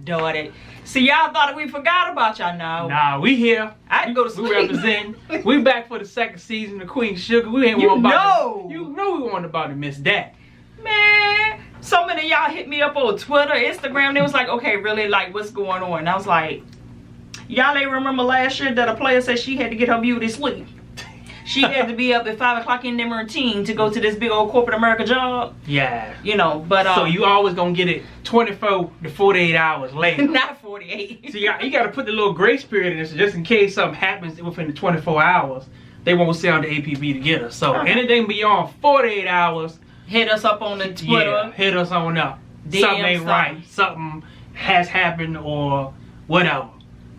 daughter. See, y'all thought we forgot about y'all now. Nah, we here. I can go to sleep. We representing. We back for the second season of Queen Sugar. We ain't You want know. we weren't about to miss that. Man, so many of y'all hit me up on Twitter, Instagram. They was like, okay, really, like, what's going on? And I was like, y'all ain't remember last year that a player said she had to get her beauty sleep. She had to be up at 5 o'clock in the morning to go to this big old corporate America job. Yeah. You know, but so you always gonna get it 24 to 48 hours later. not 48. So you got to put the little grace period in this just in case something happens within the 24 hours. They won't send the APB to get us. So anything beyond 48 hours, hit us up on the Twitter. Yeah, hit us on up. DM something ain't right. Something has happened or whatever.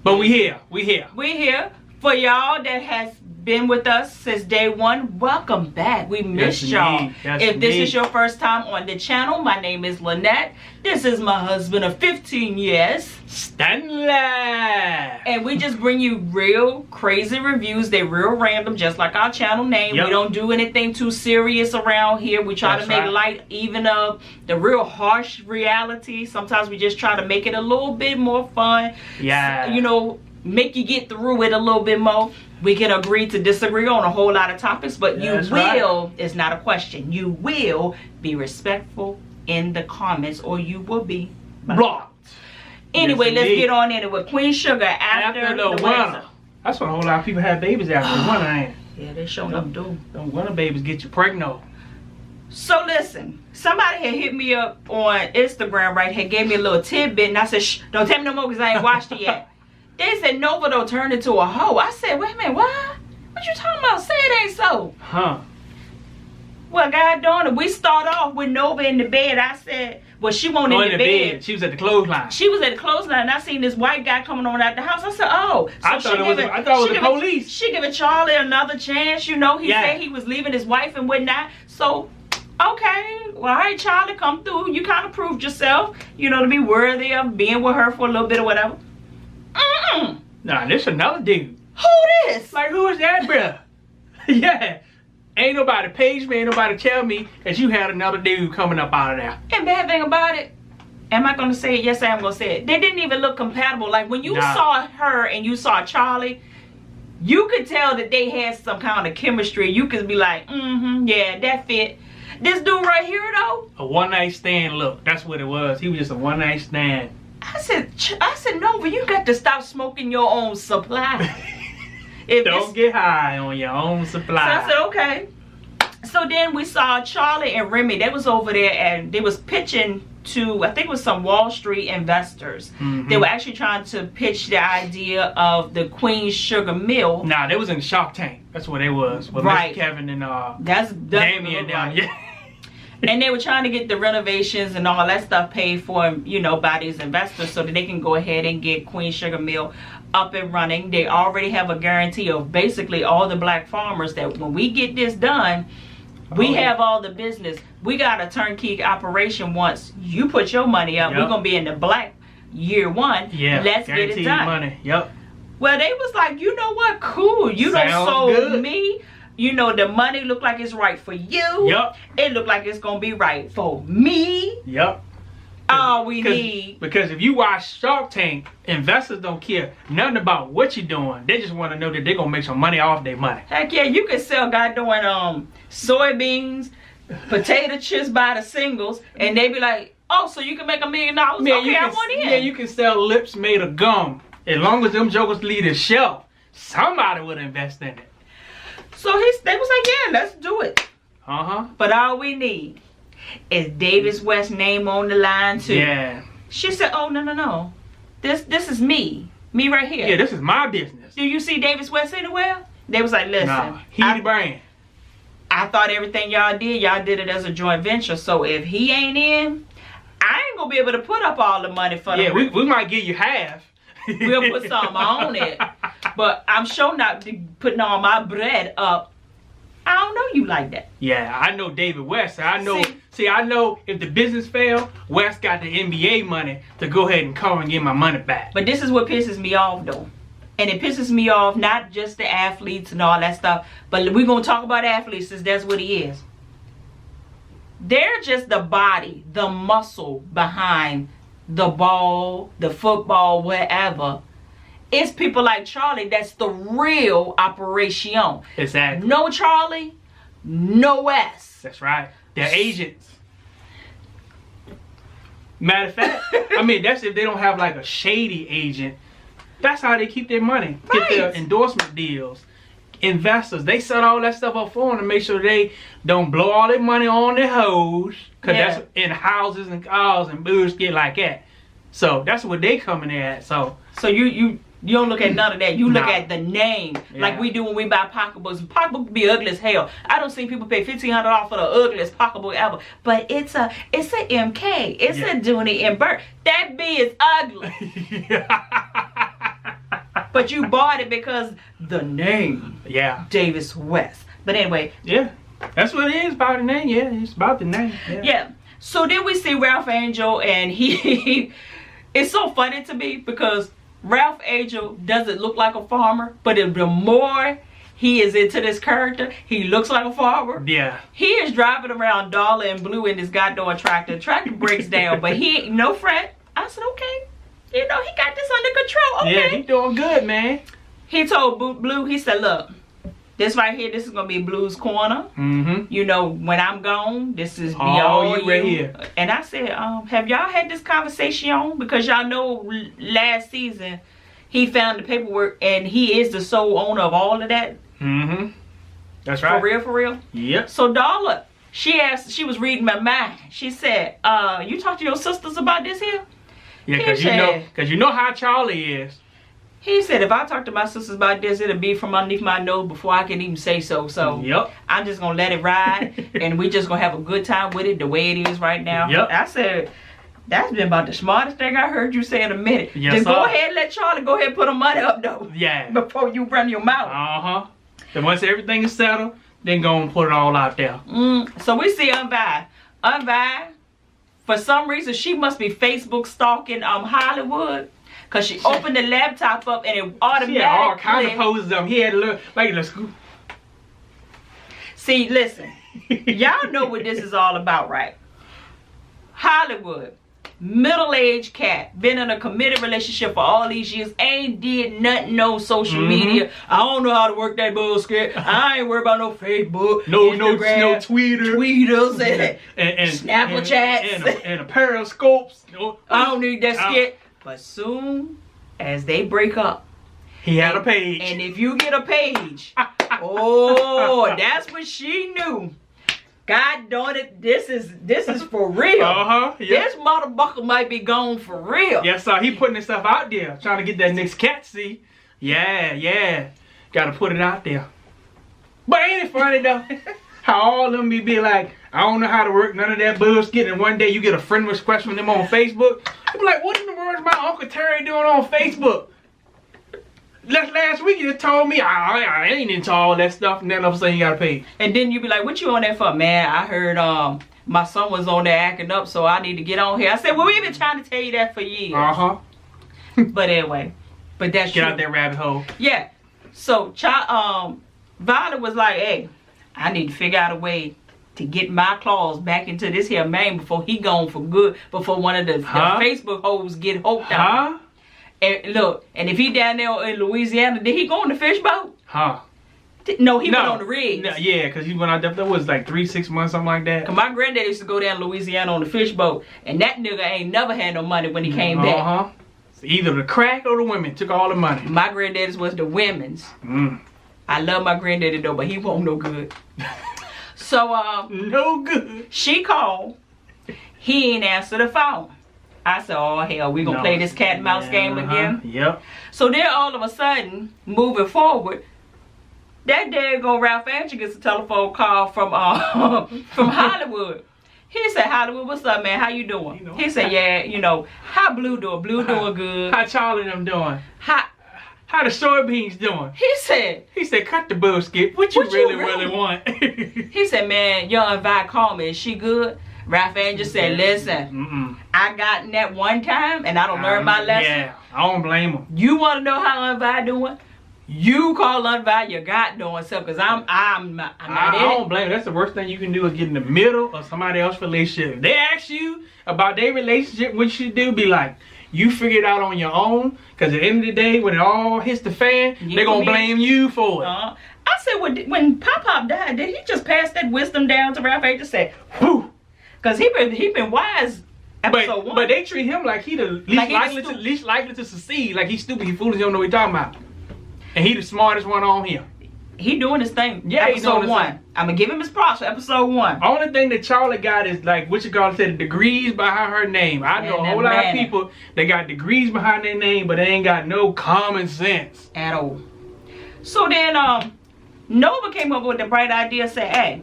But we here. We here. We here. For y'all that has been with us since day one, welcome back. We missed y'all. If this is your first time on the channel, my name is Lynette. This is my husband of 15 years, Stanley. And we just bring you real crazy reviews. They're real random, just like our channel name. Yep. We don't do anything too serious around here. We try to make light even of the real harsh reality. Sometimes we just try to make it a little bit more fun. Yeah. You know, make you get through it a little bit more. We can agree to disagree on a whole lot of topics, but you will, it's not a question, you will be respectful in the comments or you will be blocked. Anyway, let's get on in it with Queen Sugar after the winter. That's when a whole lot of people have babies after the winter, ain't it? Yeah, they showing up do. Them winter babies get you pregnant. So listen, somebody had hit me up on Instagram, right, had gave me a little tidbit, and I said, shh, don't tell me no more because I ain't watched it yet. They said Nova don't turn into a hoe. I said, wait a minute, what? What you talking about? Say it ain't so. Huh. Well, God darn it, we start off with Nova in the bed. I said, well, she won't in the bed. She was at the clothesline. She was at the clothesline, and I seen this white guy coming on out the house. I said, oh. So I thought it was the police. She giving Charlie another chance. You know, he said he was leaving his wife and whatnot. So, okay. Well, all right, Charlie, come through. You kind of proved yourself, you know, to be worthy of being with her for a little bit or whatever. Nah, this another dude. Who this? Like, who is that, bruh? Yeah. Ain't nobody page me, ain't nobody tell me that you had another dude coming up out of there. And bad thing about it, am I going to say it? Yes, I am going to say it. They didn't even look compatible. Like, when you saw her and you saw Charlie, you could tell that they had some kind of chemistry. You could be like, yeah, that fit. This dude right here, though. A one-night stand look. That's what it was. He was just a one-night stand. I said, Nova, you got to stop smoking your own supply. Don't get high on your own supply. So I said, okay. So then we saw Charlie and Remy. They was over there and they was pitching to, I think it was some Wall Street investors. They were actually trying to pitch the idea of the Queen Sugar Mill. Nah, they was in Shark Tank. That's what they was. With Mr. Kevin and that's Damien down. Yeah. And they were trying to get the renovations and all that stuff paid for, you know, by these investors so that they can go ahead and get Queen Sugar Mill up and running. They already have a guarantee of basically all the black farmers that when we get this done, we have all the business. We got a turnkey operation once you put your money up. We're going to be in the black year one. Yeah, let's get it done. Money. Yep. Well, they was like, you know what? Cool. You done sold me. You know, the money look like it's right for you. Yep. It look like it's going to be right for me. Yep. All we need. Because if you watch Shark Tank, investors don't care nothing about what you're doing. They just want to know that they're going to make some money off their money. Heck yeah, you can sell doing soybeans, potato chips by the singles, and they be like, oh, so you can make $1 million? Okay, I want in. Yeah, you can sell lips made of gum. As long as them jokers leave the shelf, somebody would invest in it. So they was like, yeah, let's do it. But all we need is Davis West's name on the line too. Yeah. She said, oh, no. This is me. Me right here. Yeah, this is my business. Do you see Davis West anywhere? They was like, listen. Nah, he the brand. I thought everything y'all did it as a joint venture. So if he ain't in, I ain't going to be able to put up all the money for them. Yeah, we might give you half. We'll put some on it. But I'm sure not putting all my bread up. I don't know you like that. Yeah, I know David West. I know. See, I know if the business fail, West got the NBA money to go ahead and cover and get my money back. But this is what pisses me off, though. And it pisses me off, not just the athletes and all that stuff, but we're going to talk about athletes since that's what he is. They're just the body, the muscle behind the ball, the football, whatever. It's people like Charlie that's the real operation. Exactly. No Charlie, no S. That's right. They're agents. Matter of fact, I mean, that's if they don't have like a shady agent. That's how they keep their money. Get their endorsement deals. Investors, they set all that stuff up for them to make sure they don't blow all their money on their hoes. Because that's in houses and cars and bullshit like that. So that's what they coming in at. So you don't look at none of that. You look at the name, like we do when we buy pocketbooks. Pocketbook be ugly as hell. I don't see people pay $1,500 for the ugliest pocketbook ever. But it's a MK. It's a Dooney and Burke. That B is ugly. But you bought it because the name. Yeah. Davis West. But anyway. Yeah. That's what it is about the name. Yeah, it's about the name. Yeah. So then we see Ralph Angel, and he it's so funny to me because Ralph Angel doesn't look like a farmer, but the more he is into this character, he looks like a farmer. Yeah. He is driving around Darla and Blue in this goddamn tractor. Tractor breaks down, but he ain't no fret. I said, okay. You know, he got this under control. Okay. Yeah, he doing good, man. He told Blue, he said, look, this right here, this is going to be Blue's corner. Mm-hmm. You know, when I'm gone, this is all you right here. And I said, have y'all had this conversation? Because y'all know last season, he found the paperwork and he is the sole owner of all of that. Mm-hmm. That's right. For real? Yep. So Darla, she was reading my mind. She said, you talked to your sisters about this here? Yeah, because you know how Charlie is. He said, if I talk to my sisters about this, it'll be from underneath my nose before I can even say so. So yep. I'm just going to let it ride. And we just going to have a good time with it the way it is right now. Yep. I said, that's been about the smartest thing I heard you say in a minute. Yes, just go ahead and let Charlie go ahead and put her money up, though. Yeah. Before you run your mouth. Uh-huh. Then once everything is settled, then go and put it all out there. So we see Unvi. Unvi, for some reason, she must be Facebook stalking Hollywood. Because she opened the laptop up and it automatically... She had all kind of poses up. He had a little, like a scoop. See, listen. Y'all know what this is all about, right? Hollywood. Middle-aged cat. Been in a committed relationship for all these years. Ain't did nothing, no social media. I don't know how to work that bullshit. I ain't worried about no Facebook. No Instagram, no Tweeters and Snapchats. And a periscopes. I don't need that skit. But soon as they break up, he had a page. And if you get a page, oh, that's when she knew. God darn it, this is for real. Uh-huh. Yep. This motherfucker might be gone for real. Yes, sir. He putting this stuff out there, trying to get that next cat see. Yeah. Gotta put it out there. But ain't it funny though? How all of them be like, I don't know how to work none of that bullshit, and one day you get a friend request from them on Facebook. You be like, what in the world is my Uncle Terry doing on Facebook? Last week you just told me I ain't into all that stuff, and then all of a sudden you got a page. And then you be like, what you on there for? Man, I heard my son was on there acting up, so I need to get on here. I said, well, we've been trying to tell you that for years. Uh-huh. But anyway, but that's Get true. out that rabbit hole. Yeah. So Violet was like, hey, I need to figure out a way to get my claws back into this here man before he gone for good, before one of the Facebook hoes get hoped out. And look, and if he down there in Louisiana, did he go on the fish boat? No, he went on the rigs. No, yeah, because he went out there, that was like 3-6 months, something like that. Cause my granddad used to go down to Louisiana on the fish boat, and that nigga ain't never had no money when he came back. So either the crack or the women took all the money. My granddad's was the women's. I love my granddaddy though, but he won't no good. So no good. She called. He ain't answer the phone. I said, oh hell, we gonna play this cat and mouse game again. Yep. So then all of a sudden, moving forward, that daggone Ralph Angel gets a telephone call from from Hollywood. He said, Hollywood, what's up, man? How you doing? He said, yeah, how Blue doing? Blue doing good. How Charlie and them doing? How the soybeans doing? He said, cut the bullshit. What you really want? He said, man, young Vi called me. Is she good? Ralph Angel said, listen, I got in that one time and I don't learn my lesson. Yeah, I don't blame him. You want to know how Unvi doing? You call Unvi your goddamn self, because I'm not I in don't it. blame you. That's the worst thing you can do is get in the middle of somebody else's relationship. If they ask you about their relationship, what you should do, be like, you figure it out on your own. Because at the end of the day, when it all hits the fan, they're going to blame you for it. I said, when Pop died, did he just pass that wisdom down to Ralph H to say, whew? Because he been wise episode 1. But they treat him like he the least likely to succeed. Like he's stupid, he foolish, he don't know what he talking about. And he the smartest one on here. He doing his thing. Yeah, he's doing episode his 1. thing. I'm gonna give him his props for episode 1. Only thing that Charlie got is like what you call it, said degrees behind her name. I know a whole lot of people that got degrees behind their name, but they ain't got no common sense at all. So then Nova came up with the bright idea, said, hey,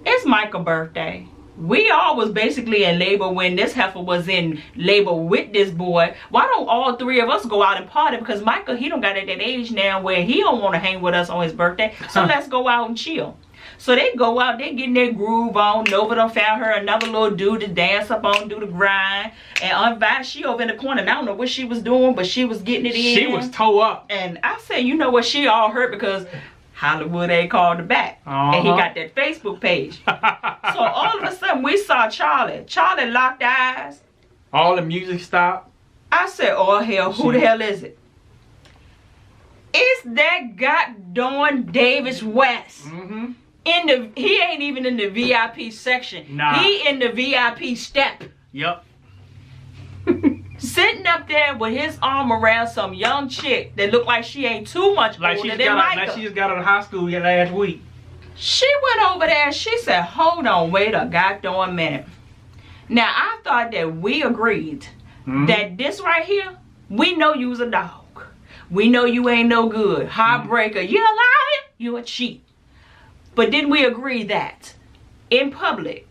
it's Michael's birthday. We all was basically in labor when this heifer was in labor with this boy. Why don't all 3 of us go out and party? Because Michael, he don't got at that age now where he don't want to hang with us on his birthday. So let's go out and chill. So they go out, they getting their groove on. Nova done found her another little dude to dance up on, do the grind. And Unvi, she over in the corner. And I don't know what she was doing, but she was getting it in. She was toe up. And I said, you know what? She all hurt because Hollywood ain't called her back. And he got that Facebook page. So all of a sudden, we saw Charlie. Charlie locked eyes. All the music stopped. I said, oh, hell, who the hell is it? It's that goddamn Davis West. Mm-hmm. He ain't even in the VIP section. Nah. He in the VIP step. Yep. Sitting up there with his arm around some young chick that looked like she ain't too much older than Michael. Like she just got out of high school last week. She went over there and she said, hold on, wait a goddamn minute. Now, I thought that we agreed that this right here, we know you was a dog. We know you ain't no good. Heartbreaker, you a liar, you a cheat. But didn't we agree that in public,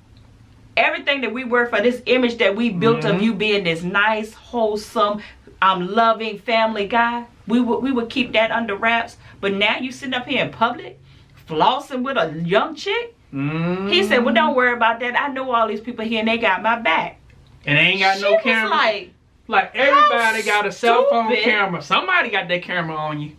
everything that we were for this image that we built of you being this nice, wholesome, loving family guy, we would keep that under wraps. But now you sitting up here in public, flossing with a young chick? He said, well, don't worry about that. I know all these people here and they got my back. And they ain't got no camera. Like everybody got a cell phone camera. Somebody got that camera on you.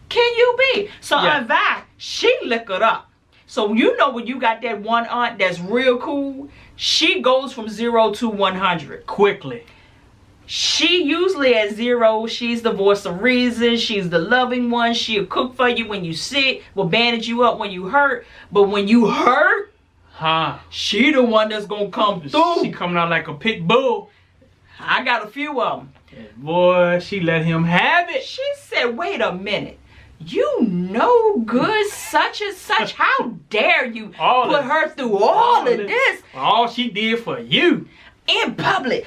Can you be? So Unvi, she liquored up. So you know when you got that one aunt that's real cool, she goes from 0 to 100 quickly. She usually at 0, she's the voice of reason. She's the loving one. She'll cook for you when you sick, will bandage you up when you hurt. But when you hurt, she the one that's gonna come through. She coming out like a pit bull. I got a few of them. And boy, she let him have it. She said, wait a minute. You know good such and such. How dare you put her through all of this? All she did for you. In public.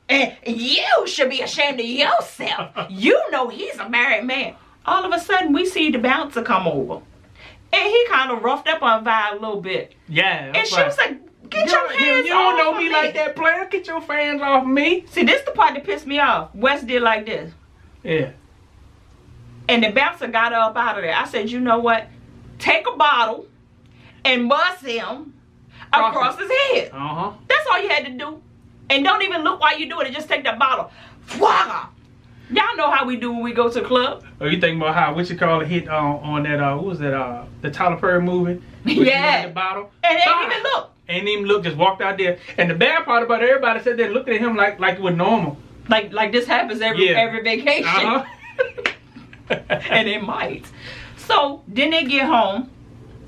And you should be ashamed of yourself. You know he's a married man. All of a sudden, we see the bouncer come over. And he kind of roughed up on Vi a little bit. Yeah. And she was like, get your hands off You don't know me like that, player. Get your hands off me. See, this is the part that pissed me off. West did like this. Yeah. And the bouncer got her up out of there. I said, you know what? Take a bottle and bust him across his head. That's all you had to do. And don't even look while you do it. Just take that bottle. Y'all know how we do when we go to the club. Oh, you think about how, what you call it, hit on that, what was that, the Tyler Perry movie? Yeah. The bottle. And they didn't even look. Ain't even look, just walked out there. And the bad part about it, everybody said they looked at him like it was normal. Like this happens every vacation. And it might. So then they get home.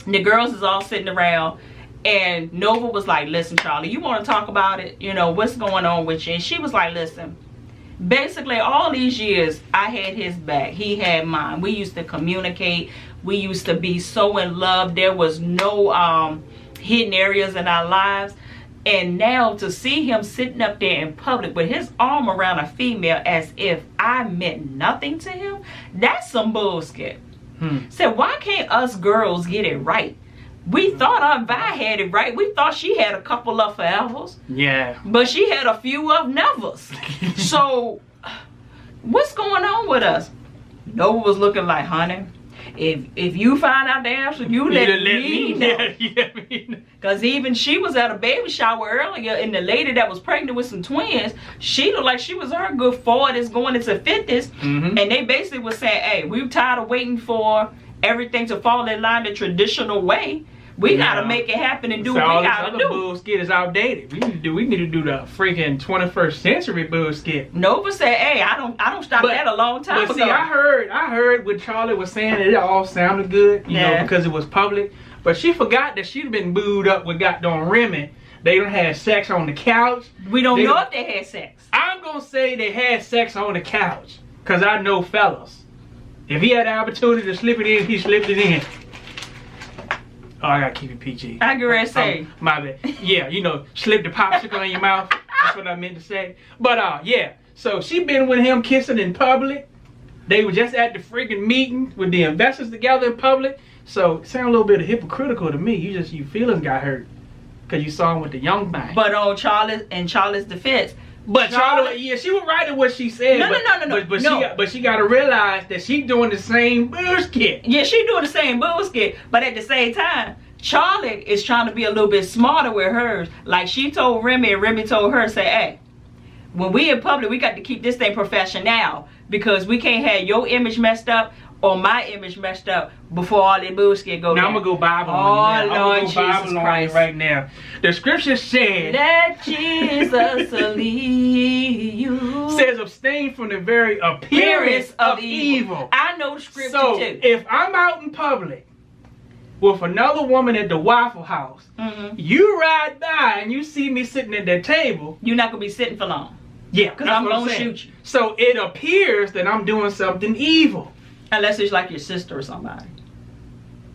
The girls is all sitting around. And Nova was like, listen, Charlie, you want to talk about it? You know, what's going on with you? And she was like, listen, basically all these years, I had his back. He had mine. We used to communicate. We used to be so in love. There was no hidden areas in our lives. And now to see him sitting up there in public with his arm around a female as if I meant nothing to him, that's some bullshit. So why can't us girls get it right? We thought our Vi had it right. We thought she had a couple of forevers. Yeah. But she had a few of nevers. So, what's going on with us? Nova was looking like, honey, if you find out the answer, you let me know. Yeah. Because even she was at a baby shower earlier, and the lady that was pregnant with some twins, she looked like she was her good 40s going into 50s. Mm-hmm. And they basically was saying, hey, we're tired of waiting for everything to fall in line the traditional way. We gotta make it happen and do what we gotta do. Bullshit is outdated. We need to do the freaking 21st century bullshit. Nova said, hey, I don't stop that a long time ago. But see, I heard what Charlie was saying, it all sounded good, you know, because it was public. But she forgot that she'd been booed up with goddamn Remy. They done had sex on the couch. We don't know if they had sex. I'm gonna say they had sex on the couch, cause I know fellas. If he had the opportunity to slip it in, he slipped it in. Oh, I gotta keep it PG. I can say. My bad. Yeah, you know, slip the popsicle in your mouth. That's what I meant to say. But yeah. So she been with him kissing in public. They were just at the freaking meeting with the investors together in public. So it sounded a little bit hypocritical to me. Your feelings got hurt because you saw him with the young man. But on Charlie's defense. But Charlie, she was right in what she said. No. But she got to realize that she doing the same bullshit. Yeah, she doing the same bullshit. But at the same time, Charlie is trying to be a little bit smarter with hers. Like she told Remy, and Remy told her, say, hey, when we in public, we got to keep this thing professional, because we can't have your image messed up or my image messed up before all that bullshit go down. Now I'm gonna go Bible on you now. Lord I'm gonna go Bible Jesus on Christ. you right now. The scripture said, let Jesus lead you. Says abstain from the very appearance of evil. I know the scripture too. If I'm out in public with another woman at the Waffle House, you ride by and you see me sitting at that table, you're not gonna be sitting for long. Yeah, because I'm gonna shoot you. So it appears that I'm doing something evil. Unless it's like your sister or somebody.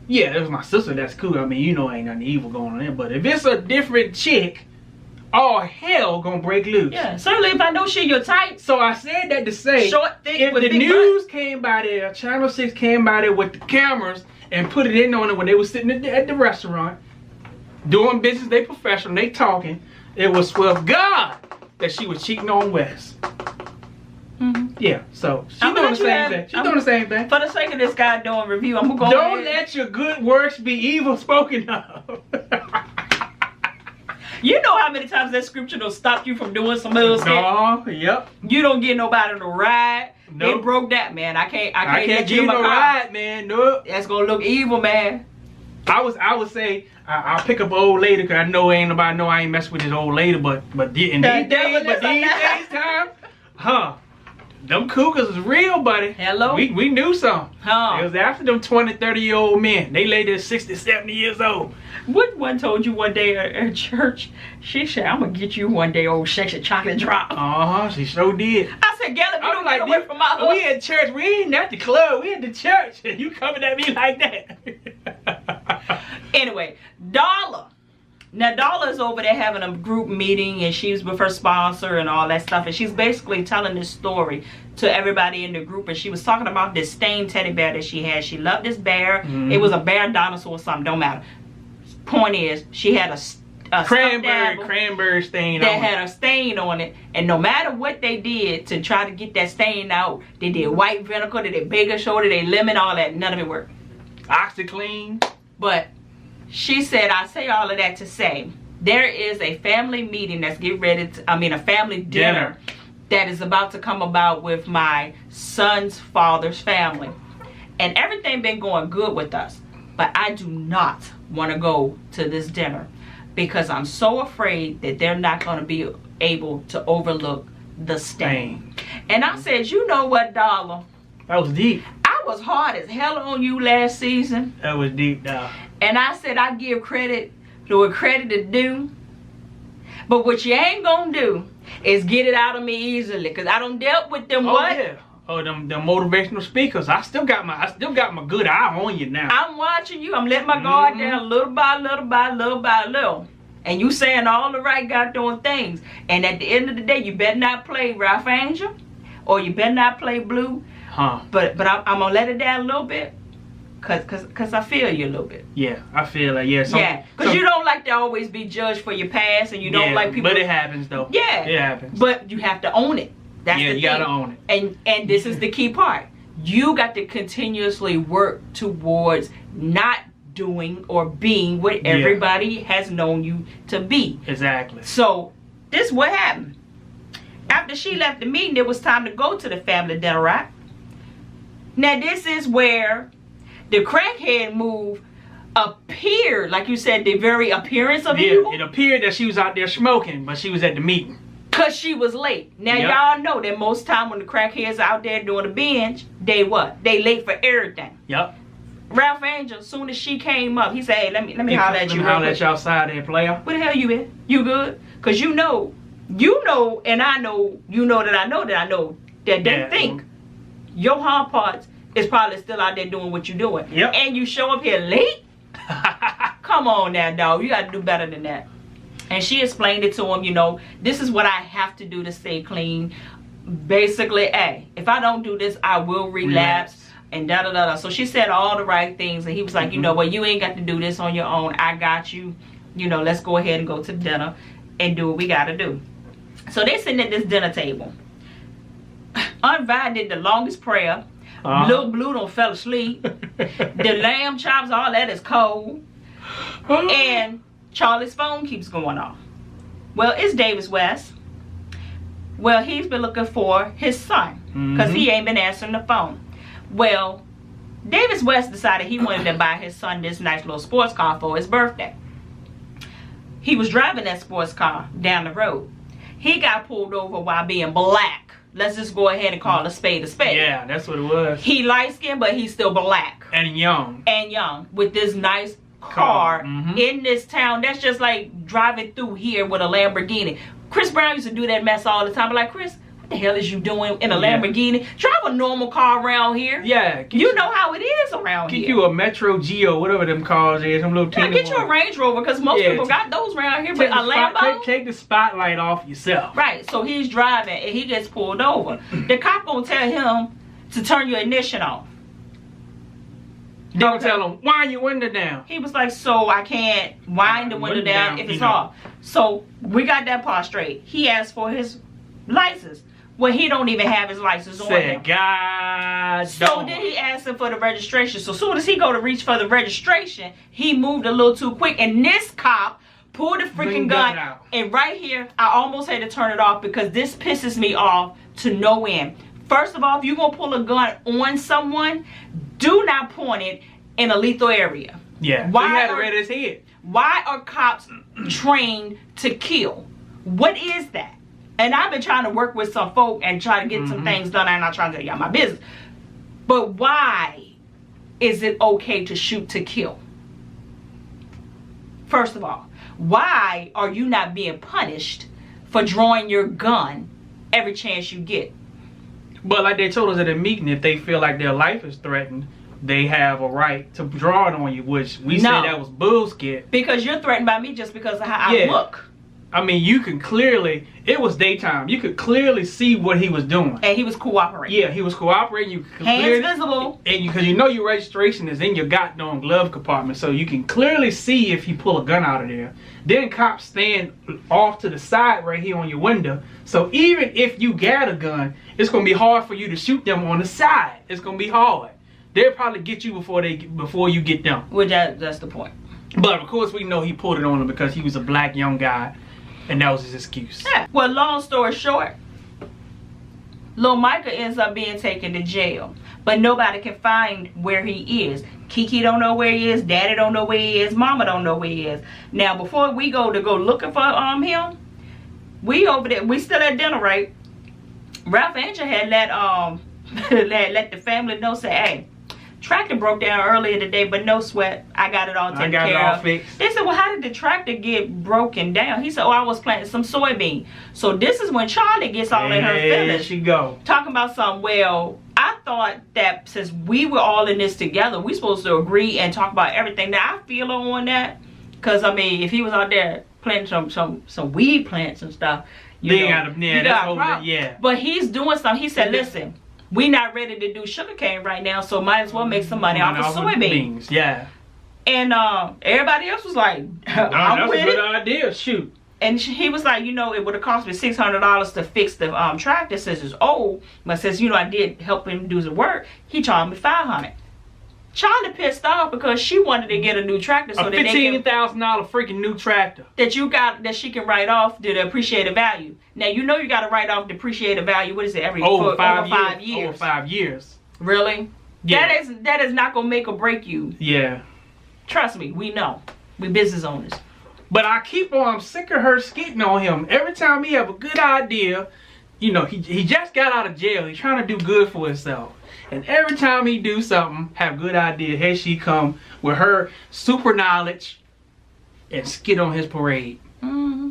Yeah, that was my sister. That's cool. I mean, you know, ain't nothing evil going on there. But if it's a different chick, all hell gonna break loose. Yeah, certainly if I know she your type. So I said that to say, short, thick, if with the big news butt. came by there, Channel 6 came by there with the cameras and put it in on it when they were sitting at the restaurant, doing business, they professional, they talking, it was with God that she was cheating on Wes. Yeah, so she's doing the same thing. She's doing the same thing. For the sake of this guy doing review, I'm gonna go Don't ahead. let your good works be evil spoken of. You know how many times that scripture will stop you from doing some bullshit? No, yep. You don't get nobody to ride. Nope. They broke that, man. I can't get you no ride, man. Nope. That's gonna look evil, man. I would say I'll pick up an old lady, because I know ain't nobody know I ain't messing with this old lady, but these days time, them cougars is real, buddy. Hello? We knew some. Huh. It was after them 20, 30-year-old men. They lay there 60, 70 years old. What one told you one day at church? She said, I'm going to get you one day, old sexy chocolate drop. She sure did. I said, Gallup, you don't get away from my husband. We at church. We ain't at the club. We at the church. And you coming at me like that. Anyway, Darla. Now, Darla is over there having a group meeting, and she's with her sponsor and all that stuff. And she's basically telling this story to everybody in the group. And she was talking about this stained teddy bear that she had. She loved this bear. It was a bear dinosaur or something. Don't matter. Point is, she had a cranberry stain that on it. had a stain on it. And no matter what they did to try to get that stain out, they did white vinegar, they did baking soda, they lemon, all that. None of it worked. OxyClean. But she said, I say all of that to say, there is a family meeting that's getting ready to, a family dinner that is about to come about with my son's father's family. And everything been going good with us. But I do not want to go to this dinner because I'm so afraid that they're not going to be able to overlook the stain. And I said, you know what, Darla? That was deep. I was hard as hell on you last season. That was deep, dog. And I said I give credit to what credit is due. But what you ain't gonna do is get it out of me easily, because I done dealt with them Yeah. Oh, them motivational speakers. I still got my good eye on you now. I'm watching you. I'm letting my guard down little by little. And you saying all the right goddamn things. And at the end of the day, you better not play Ralph Angel, or you better not play Blue. But I'm gonna let it down a little bit, cause I feel you a little bit. Yeah, I feel like cause you don't like to always be judged for your past, and you don't like people. But it happens though. Yeah, it happens. But you have to own it. That's the thing. You gotta own it. And this is the key part. you got to continuously work towards not doing or being what everybody has known you to be. Exactly. So this what happened. After she left the meeting, it was time to go to the family dinner, right? Now this is where the crackhead move appeared, like you said, the very appearance of evil. It appeared that she was out there smoking, but she was at the meeting. Cause she was late. Now y'all know that most time when the crackheads out there doing a binge, they what? They late for everything. Yep. Ralph Angel, as soon as she came up, he said, "Hey, let me holler at you." Holler at you outside there, player. Where the hell you in? You good? Cause you know, and I know, that I know that they think your hard parts is probably still out there doing what you're doing. Yep. And you show up here late? Come on now, dog. You gotta do better than that. And she explained it to him, this is what I have to do to stay clean. Basically, hey, if I don't do this, I will relapse. And da-da-da-da. So she said all the right things. And he was like, you know what, you ain't got to do this on your own. I got you. Let's go ahead and go to dinner and do what we got to do. So they sitting at this dinner table. Aunt Vi did the longest prayer. Little Blue don't fell asleep. The lamb chops, all that is cold. And Charlie's phone keeps going off. Well, it's Davis West. Well, he's been looking for his son because he ain't been answering the phone. Well, Davis West decided he wanted to buy his son this nice little sports car for his birthday. He was driving that sports car down the road. He got pulled over while being black. Let's just go ahead and call a spade a spade. Yeah, that's what it was. He light skinned, but he's still black. And young. With this nice car in this town. That's just like driving through here with a Lamborghini. Chris Brown used to do that mess all the time. But like, Chris, what the hell is you doing in a Lamborghini? Drive a normal car around here. Yeah. You know how it is around here. Get you a Metro Geo, whatever them cars is. Them little teeny get you a Range Rover because most people got those around here. But a Lambo? Take the spotlight off yourself. Right. So he's driving and he gets pulled over. The cop gonna tell him to turn your ignition off. Don't tell him, wind your window down. He was like, so I can't wind the window down if it's off. So we got that part straight. He asked for his license. Well, he don't even have his license on him. God. So then he asked him for the registration. So soon as he go to reach for the registration, he moved a little too quick. And this cop pulled the freaking gun out. And right here, I almost had to turn it off because this pisses me off to no end. First of all, if you're going to pull a gun on someone, do not point it in a lethal area. Yeah. Why he had to read his head. Why are cops trained to kill? What is that? And I've been trying to work with some folk and try to get some things done. I'm not trying to tell y'all my business. But why is it okay to shoot to kill? First of all, why are you not being punished for drawing your gun every chance you get? But like they told us at a meeting, if they feel like their life is threatened, they have a right to draw it on you, which we said that was bullshit. Because you're threatened by me just because of how I look. I mean, you can clearly, it was daytime. You could clearly see what he was doing. And he was cooperating. Yeah, he was cooperating. You could Hands visible. And because you know your registration is in your goddamn glove compartment, so you can clearly see if he pull a gun out of there. Then cops stand off to the side right here on your window. So even if you got a gun, it's going to be hard for you to shoot them on the side. It's going to be hard. They'll probably get you before you get them. Well, that's the point. But of course we know he pulled it on him because he was a black young guy. And that was his excuse. Yeah. Well, long story short, Lil Micah ends up being taken to jail. But nobody can find where he is. Kiki don't know where he is. Daddy don't know where he is. Mama don't know where he is. Now, before we go looking for him, we over there. We still at dinner, right? Ralph Angel had let the family know, say, hey, tractor broke down earlier today, but no sweat. I got it all taken care of. I got it all fixed. They said, well, how did the tractor get broken down? He said, oh, I was planting some soybean. So this is when Charlie gets all in her feelings. There she go. Talking about something. Well, I thought that since we were all in this together, we supposed to agree and talk about everything. Now, I feel on that. Because, I mean, if he was out there planting some weed plants and stuff, you got a problem. But he's doing something. He said, listen, we not ready to do sugarcane right now, so might as well make some money off of soybeans. Yeah. And everybody else was like, I'm that's with a good it. idea. Shoot. And he was like, it would have cost me $600 to fix the tractor since it's old. But since, I did help him do the work, he charged me $500. Charlie pissed off because she wanted to get a new tractor. So a $15,000 freaking new tractor. That she can write off the depreciated value. Now, you got to write off depreciated value. What is it? Over 5 years. Over 5 years. Really? Yeah. That is not going to make or break you. Yeah. Trust me, we know. We business owners. But I'm sick of her skitting on him. Every time he have a good idea, he just got out of jail. He's trying to do good for himself. And every time he do something, have a good idea, here she come with her super knowledge and skit on his parade. Mm-hmm.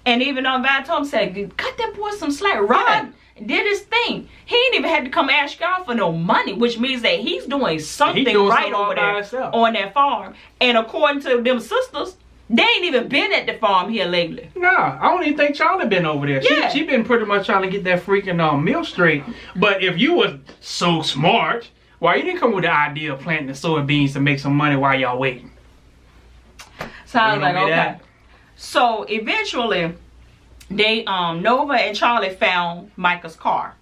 And even on Tom said, cut that boy some slack. Rod did his thing. He ain't even had to come ask y'all for no money, which means that he's doing something right over there on that farm. And according to them sisters, they ain't even been at the farm here lately. Nah, I don't even think Charlie been over there. Yeah. She been pretty much trying to get that freaking meal straight. But if you was so smart, why you didn't come with the idea of planting the soybeans to make some money while y'all waiting? So I was like, okay. That? So eventually, they Nova and Charlie found Micah's car.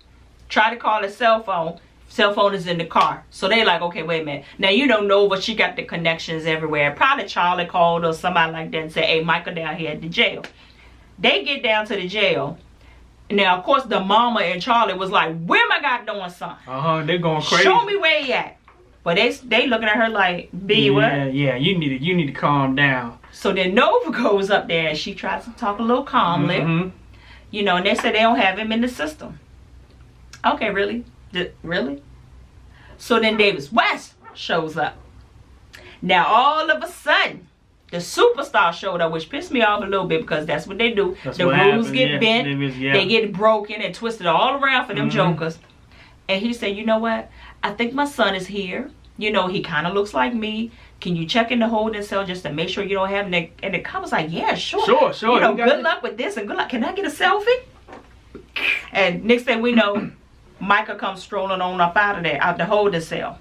Tried to call his cell phone. Cell phone is in the car. So they like, okay, wait a minute. Now, Nova, she got the connections everywhere. Probably Charlie called or somebody like that and said, hey, Micah down here at the jail. They get down to the jail. Now, of course, the mama and Charlie was like, where my goddamn son? They're going crazy. Show me where he at. But they looking at her like, B, what? Yeah, you need to calm down. So then Nova goes up there and she tries to talk a little calmly. Mm-hmm. And they said they don't have him in the system. Okay, really? Really? So then Davis West shows up. Now all of a sudden, the superstar showed up, which pissed me off a little bit because that's what they do. The rules get bent, they get broken and twisted all around for them jokers. And he said, you know what? I think my son is here. He kind of looks like me. Can you check in the holding cell just to make sure you don't have any? And the cop was like, yeah, sure. Sure. Good luck with this and good luck. Can I get a selfie? And next thing we know, Micah comes strolling on up out of there, out the holding cell.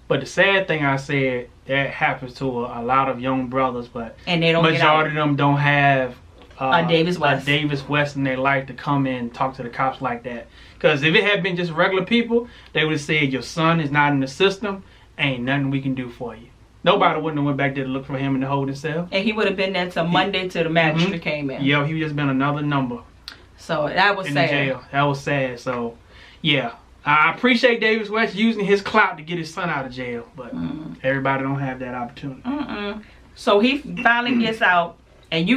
But the sad thing I said, that happens to a lot of young brothers, but and they don't majority of them don't have a Davis West in their life to come in and talk to the cops like that. Because if it had been just regular people, they would have said, your son is not in the system, ain't nothing we can do for you. Nobody wouldn't have went back there to look for him in the holding cell. And he would have been there till Monday till the magistrate came in. Yeah, he would just been another number. So that was sad. In the jail. That was sad. So, yeah. I appreciate Davis West using his clout to get his son out of jail. But everybody don't have that opportunity. So he finally gets out. And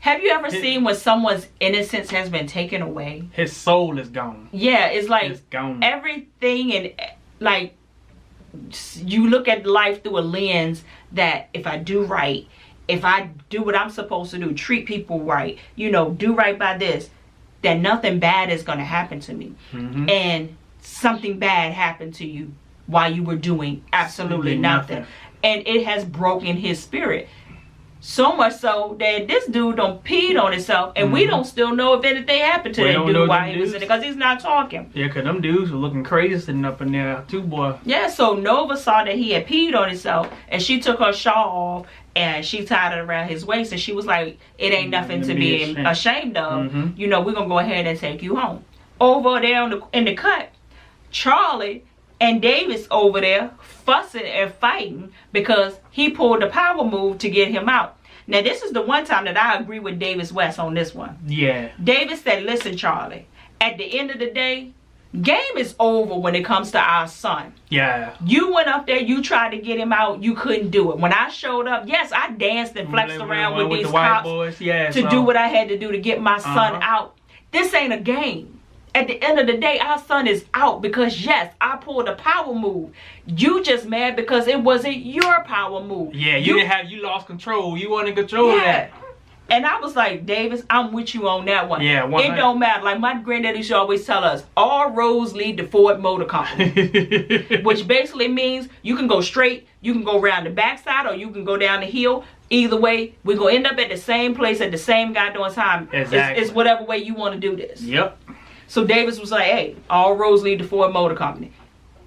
have you ever seen when someone's innocence has been taken away? His soul is gone. Yeah, it's like it's gone. Everything and like you look at life through a lens that if I do right, if I do what I'm supposed to do, treat people right, do right by this, that nothing bad is going to happen to me. And something bad happened to you while you were doing absolutely nothing. And it has broken his spirit. So much so that this dude don't peed on himself, and we don't still know if anything happened to that dude while he was in it, because he's not talking. Yeah, because them dudes were looking crazy sitting up in there too, boy. Yeah, so Nova saw that he had peed on himself, and she took her shawl off, and she tied it around his waist, and she was like, it ain't nothing to be ashamed of. We're going to go ahead and take you home. Over there in the cut, Charlie and Davis over there fussing and fighting because he pulled the power move to get him out. Now, this is the one time that I agree with Davis West on this one. Yeah. Davis said, listen, Charlie, at the end of the day, game is over when it comes to our son. Yeah. You went up there, you tried to get him out, you couldn't do it. When I showed up, yes, I danced and flexed around with these cops to do what I had to do to get my son out. This ain't a game. At the end of the day, our son is out because, yes, I pulled a power move. You just mad because it wasn't your power move. Yeah, you lost control. You weren't in control of that. And I was like, Davis, I'm with you on that one. Yeah, 100. It don't matter. Like my granddaddy used to always tell us, all roads lead to Ford Motor Company. Which basically means you can go straight, you can go around the backside, or you can go down the hill. Either way, we're going to end up at the same place at the same goddamn time. Exactly. It's whatever way you want to do this. Yep. So Davis was like, hey, all roads lead to Ford Motor Company.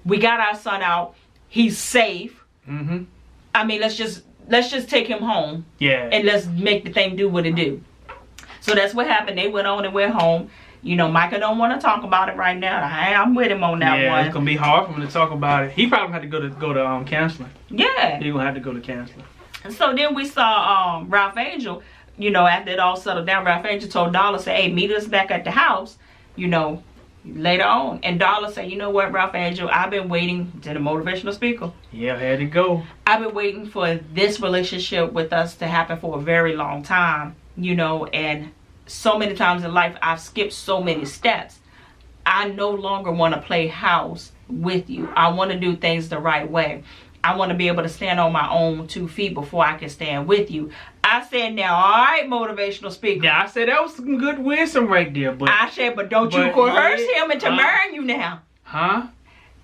We got our son out. He's safe. I mean, let's just let's just take him home Yeah. and let's make the thing do what it do. So that's what happened. They went on and went home. You know, Micah don't want to talk about it right now. I'm with him on that Yeah, one. it's gonna be hard for him to talk about it. He probably had to go to counseling. Yeah. He gonna have to go to counseling. And so then we saw Ralph Angel. You know, after it all settled down, Ralph Angel told Darla, say, hey, meet us back at the house, you know, later on. And Darla said, you know what, Ralph Angel, I've been waiting to the motivational speaker. Yeah, had to go. I've been waiting for this relationship with us to happen for a very long time, you know, and so many times in life I've skipped so many steps. I no longer want to play house with you. I want to do things the right way. I want to be able to stand on my own 2 feet before I can stand with you. I said, now, all right, motivational speaker. Yeah, I said that was some good wisdom right there, but I said, but don't you coerce him into marrying you now. Huh?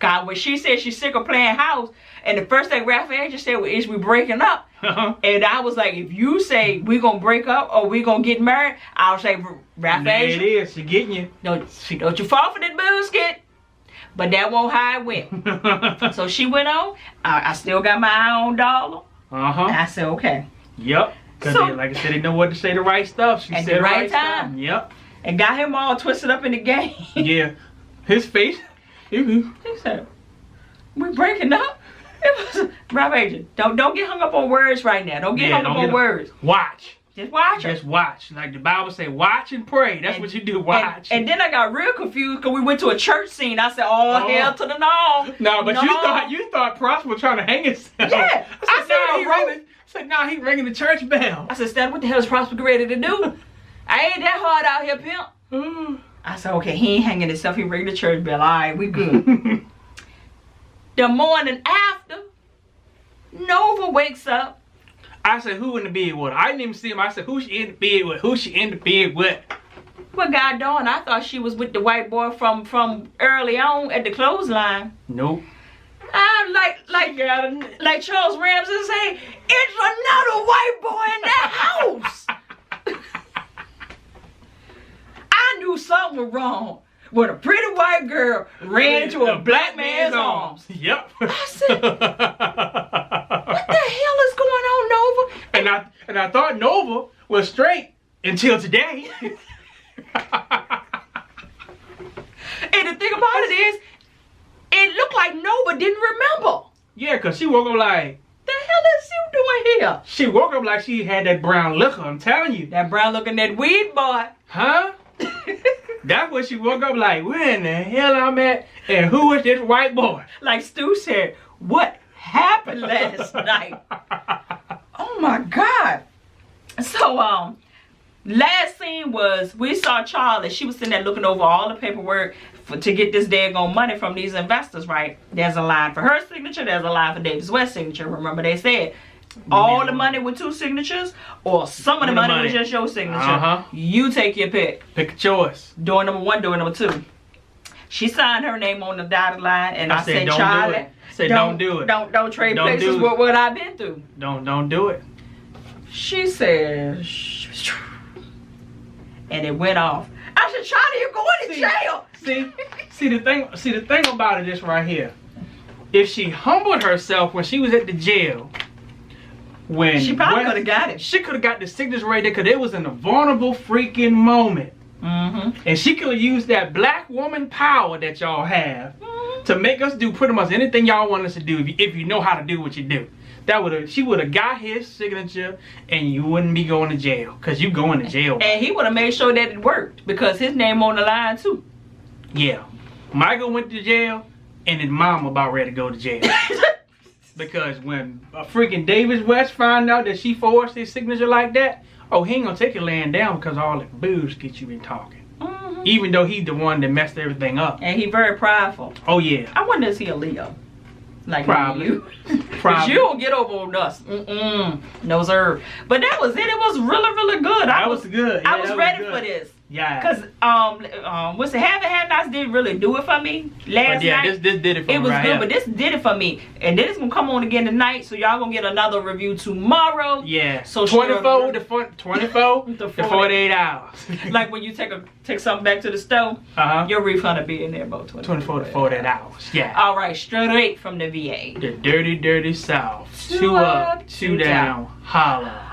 God, when she said she's sick of playing house, and the first thing Ralph Angel said was, is we breaking up? And I was like, if you say we gonna break up or we gonna get married, I'll say, Ralph There Angel, it is. She getting you. don't you fall for that bullshit. But that won't how it went. So she went on. I still got my eye on Darla. Uh-huh. I said, okay. Yep. Because So- like I said, they know what to say the right stuff. She At said the right stuff. time. Yep. And got him all twisted up in the game. Yeah. His face. He said, we breaking up? It was Ralph Angel. Don't get hung up on words right now. Don't get hung up on words. Watch. Just watch it. Just watch. Like the Bible say, watch and pray. That's what you do. Watch. And then I got real confused because we went to a church scene. I said, oh, hell to the no. No, but you thought Prosper was trying to hang himself. Yeah. I said, nah, he ringing the church bell. I said, Stan, what the hell is Prosper ready to do? I ain't that hard out here, pimp. I said, okay, he ain't hanging himself. He ringing the church bell. All right, we good. The morning after, Nova wakes up. I said, who in the bed with her? I didn't even see him. I said, who she in the bed with? Who she in the bed with? What God doing? I thought she was with the white boy from early on at the clothesline. Nope. I'm like Charles Ramsey say, it's another white boy in that house. I knew something was wrong when a pretty white girl ran into a black man's arms. Yep. I said, what the hell is going on, Nova? And I thought Nova was straight until today. And the thing about it is, it looked like Nova didn't remember. Yeah, because she woke up like, The hell is you doing here? she woke up like she had that brown liquor, I'm telling you. That brown looking, that weed boy. Huh? That's what she woke up like, where in the hell I'm at, and who is this white boy? Like Stu said, what happened last night? Oh my God. So, last scene was, we saw Charlie. She was sitting there looking over all the paperwork to get this daggone money from these investors, right? There's a line for her signature. There's a line for Davis West's signature. Remember they said, all the money with 2 signatures or some of the money with just your signature. You take your pick. Pick a choice. Door number 1, door number 2. She signed her name on the dotted line, and I said, don't Charlie, do it. Said don't do it. Don't trade Don't places do with it. what I've been through. Don't do it. She said, shh, and it went off. I said, Charlie, you're going to jail. See the thing about it is right here. If she humbled herself when she was at the jail, when She probably could have got it. She could have got the signature right there because it was in a vulnerable freaking moment. Mm-hmm. And she could have used that black woman power that y'all have to make us do pretty much anything y'all want us to do if you know how to do what you do. She would have got his signature and you wouldn't be going to jail because you going to jail. And he would have made sure that it worked because his name on the line too. Yeah. Michael went to jail and his mom about ready to go to jail. Because when a freaking Davis West found out that she forged his signature like that, oh, he ain't gonna take your land down because all the booze get you in talking. Mm-hmm. Even though he's the one that messed everything up. And he very prideful. Oh yeah. I wonder is he a Leo? Like Probably. you. Probably. You don't get over on us. No sir. But that was it. It was really, really good. That was good. I Yeah, was that ready good. for this. Yeah. Cause what's the have nots didn't really do it for me last But yeah, night. this did it for me. It was right good, here. but this did it for me. And then it's gonna come on again tonight, so y'all gonna get another review tomorrow. Yeah. So 24 to 48 hours. Like when you take something back to the store, your refund will be in there about 24 to 48 hours. Yeah. All right, straight from the VA. The dirty, dirty South. Two up, two two down. Holla.